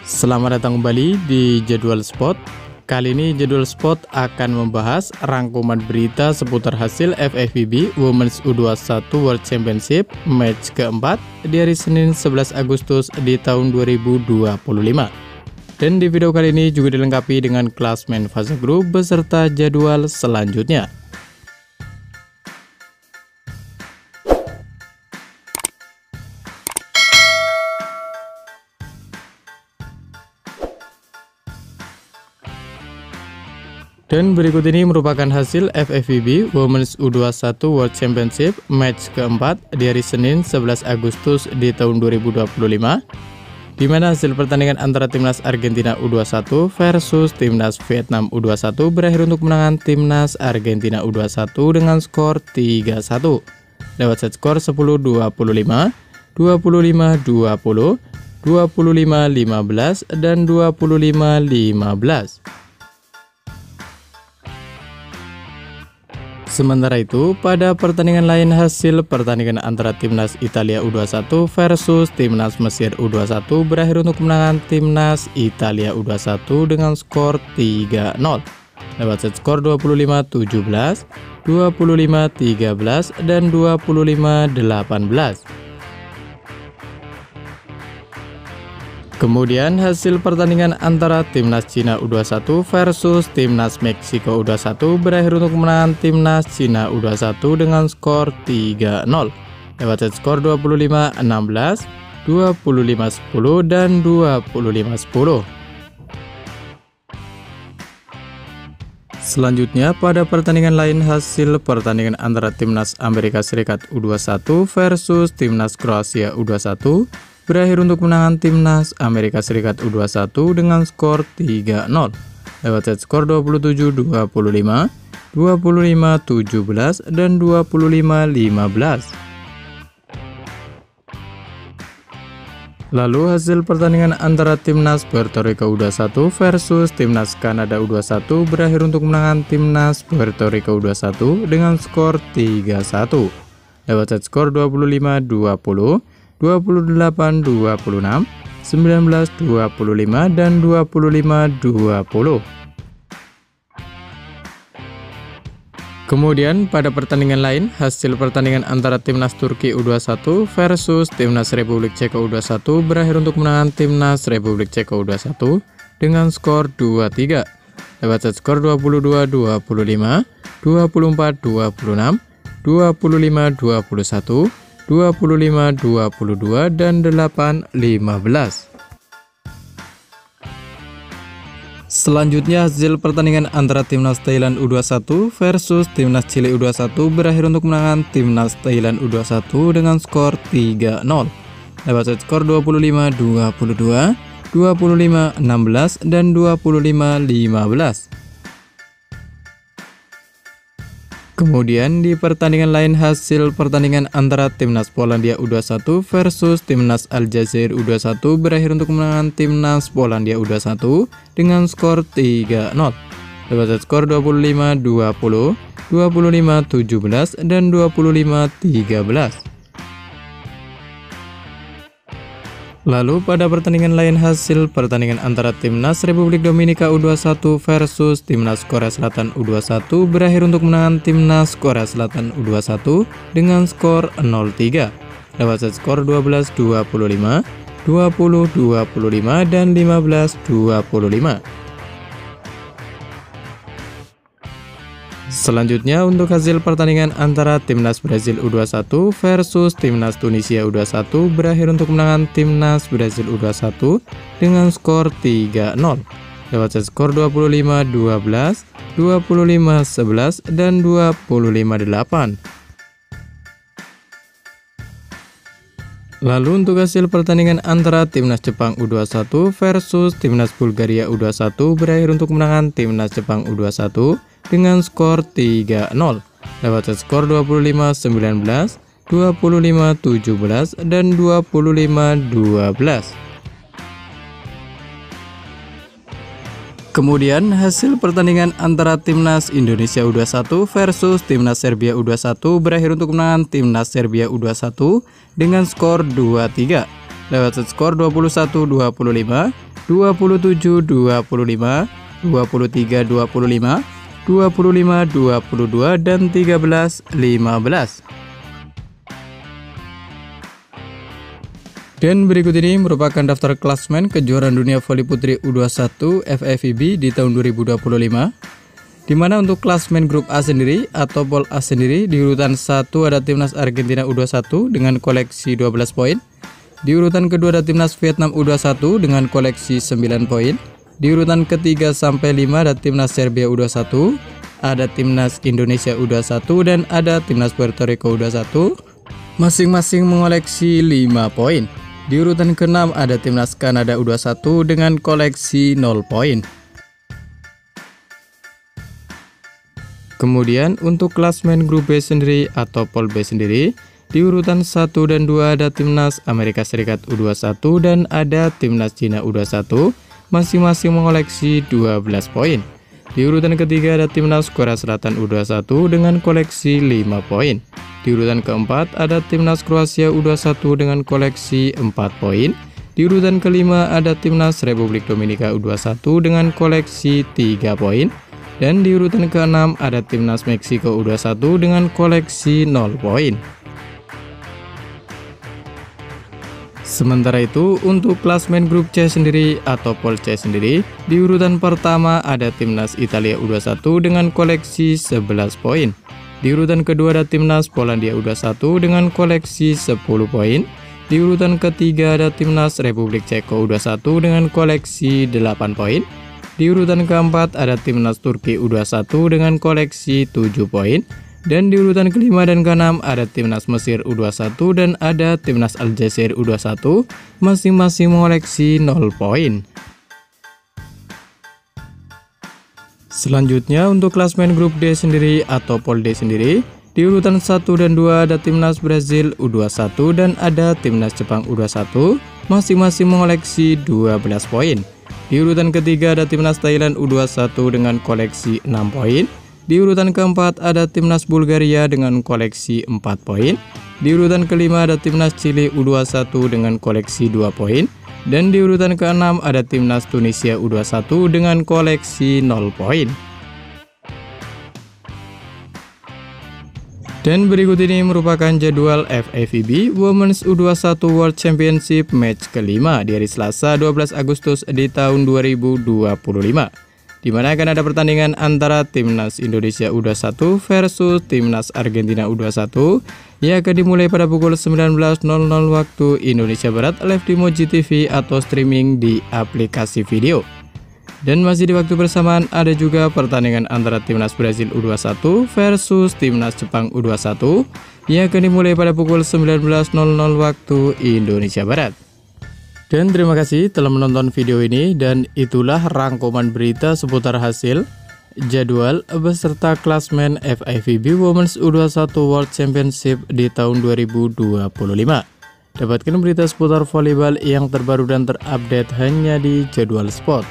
Selamat datang kembali di Jadwal Sport. Kali ini Jadwal Sport akan membahas rangkuman berita seputar hasil FIVB Women's U21 World Championship match keempat di hari Senin 11 Agustus di tahun 2025. Dan di video kali ini juga dilengkapi dengan klasmen fase grup beserta jadwal selanjutnya. Dan berikut ini merupakan hasil FIVB Women's U21 World Championship match keempat di hari Senin 11 Agustus di tahun 2025, di mana hasil pertandingan antara timnas Argentina U21 versus timnas Vietnam U21 berakhir untuk kemenangan timnas Argentina U21 dengan skor 3-1 lewat set skor 10-25, 25-20, 25-15, dan 25-15. Sementara itu, pada pertandingan lain hasil pertandingan antara timnas Italia U21 versus timnas Mesir U21 berakhir untuk kemenangan timnas Italia U21 dengan skor 3-0 lewat set skor 25-17, 25-13, dan 25-18. Kemudian hasil pertandingan antara timnas Cina U21 versus timnas Meksiko U21 berakhir untuk kemenangan timnas Cina U21 dengan skor 3-0 lewat set skor 25-16, 25-10, dan 25-10. Selanjutnya pada pertandingan lain hasil pertandingan antara timnas Amerika Serikat U21 versus timnas Kroasia U21 berakhir untuk kemenangan timnas Amerika Serikat U21 dengan skor 3-0 lewat set skor 27-25, 25-17, dan 25-15. Lalu hasil pertandingan antara timnas Puerto Rico U21 versus timnas Kanada U21 berakhir untuk kemenangan timnas Puerto Rico U21 dengan skor 3-1 lewat set skor 25-20, 28-26, 19-25, dan 25-20. Kemudian pada pertandingan lain hasil pertandingan antara timnas Turki U21 versus timnas Republik Ceko U21 berakhir untuk kemenangan timnas Republik Ceko U21 dengan skor 2-3 lewat set skor 22-25, 24-26, 25-21, 25-22, dan 8-15. Selanjutnya hasil pertandingan antara timnas Thailand U21 versus timnas Chili U21 berakhir untuk kemenangan timnas Thailand U21 dengan skor 3-0 lewat set skor 25-22, 25-16, dan 25-15. Kemudian di pertandingan lain hasil pertandingan antara timnas Polandia U21 versus timnas Aljazair U21 berakhir untuk kemenangan timnas Polandia U21 dengan skor 3-0 lewat set skor 25-20, 25-17, dan 25-13. Lalu pada pertandingan lain hasil pertandingan antara timnas Republik Dominika U21 versus timnas Korea Selatan U21 berakhir untuk kemenangan timnas Korea Selatan U21 dengan skor 0-3 lewat set skor 12-25, 20-25, dan 15-25. Selanjutnya untuk hasil pertandingan antara timnas Brazil U21 versus timnas Tunisia U21 berakhir untuk kemenangan timnas Brazil U21 dengan skor 3-0 lewat set skor 25-12, 25-11, dan 25-8. Lalu untuk hasil pertandingan antara timnas Jepang U21 versus timnas Bulgaria U21 berakhir untuk kemenangan timnas Jepang U21 dengan skor 3-0 lewat set skor 25-19, 25-17, dan 25-12. Kemudian hasil pertandingan antara timnas Indonesia U21 versus timnas Serbia U21 berakhir untuk kemenangan timnas Serbia U21 dengan skor 2-3 lewat set skor 21-25, 27-25, 23-25, 25-22, dan 13-15. Dan berikut ini merupakan daftar klasmen kejuaraan dunia voli putri U21 FIVB di tahun 2025. Di mana untuk klasmen grup A sendiri atau pool A sendiri di urutan 1 ada timnas Argentina U21 dengan koleksi 12 poin. Di urutan kedua ada timnas Vietnam U21 dengan koleksi 9 poin. Di urutan ketiga sampai 5 ada timnas Serbia U21, ada timnas Indonesia U21 dan ada timnas Puerto Rico U21, masing-masing mengoleksi 5 poin. Di urutan ke-6 ada timnas Kanada U21 dengan koleksi 0 poin. Kemudian untuk klasmen grup B sendiri atau pool B sendiri, di urutan 1 dan 2 ada timnas Amerika Serikat U21 dan ada timnas Cina U21, masing-masing mengoleksi 12 poin. Di urutan ketiga ada timnas Korea Selatan U21 dengan koleksi 5 poin. Di urutan keempat ada timnas Kroasia U21 dengan koleksi 4 poin. Di urutan kelima ada timnas Republik Dominika U21 dengan koleksi 3 poin. Dan di urutan keenam ada timnas Meksiko U21 dengan koleksi 0 poin. Sementara itu untuk klasmen grup C sendiri atau pool C sendiri, di urutan pertama ada timnas Italia U21 dengan koleksi 11 poin. Di urutan kedua ada timnas Polandia U21 dengan koleksi 10 poin. Di urutan ketiga ada timnas Republik Ceko U21 dengan koleksi 8 poin. Di urutan keempat ada timnas Turki U21 dengan koleksi 7 poin. Dan di urutan kelima dan keenam ada timnas Mesir U21 dan ada timnas Aljazair U21, masing-masing mengoleksi 0 poin. Selanjutnya untuk klasmen grup D sendiri atau pool D sendiri, di urutan 1 dan 2 ada timnas Brazil U21 dan ada timnas Jepang U21, masing-masing mengoleksi 12 poin. Di urutan ketiga ada timnas Thailand U21 dengan koleksi 6 poin. Di urutan keempat ada timnas Bulgaria dengan koleksi 4 poin. Di urutan kelima ada timnas Chili U21 dengan koleksi 2 poin. Dan di urutan ke-6 ada timnas Tunisia U21 dengan koleksi 0 poin. Dan berikut ini merupakan jadwal FIVB Women's U21 World Championship match kelima di hari Selasa 12 Agustus di tahun 2025. Di mana akan ada pertandingan antara timnas Indonesia U21 versus timnas Argentina U21 yang akan dimulai pada pukul 19.00 waktu Indonesia Barat live di Moji TV atau streaming di aplikasi video. Dan masih di waktu bersamaan ada juga pertandingan antara timnas Brazil U21 versus timnas Jepang U21 yang akan dimulai pada pukul 19.00 waktu Indonesia Barat. Dan terima kasih telah menonton video ini, dan itulah rangkuman berita seputar hasil, jadwal, beserta klasmen FIVB Women's U21 World Championship di tahun 2025. Dapatkan berita seputar volleyball yang terbaru dan terupdate hanya di Jadwal Sport.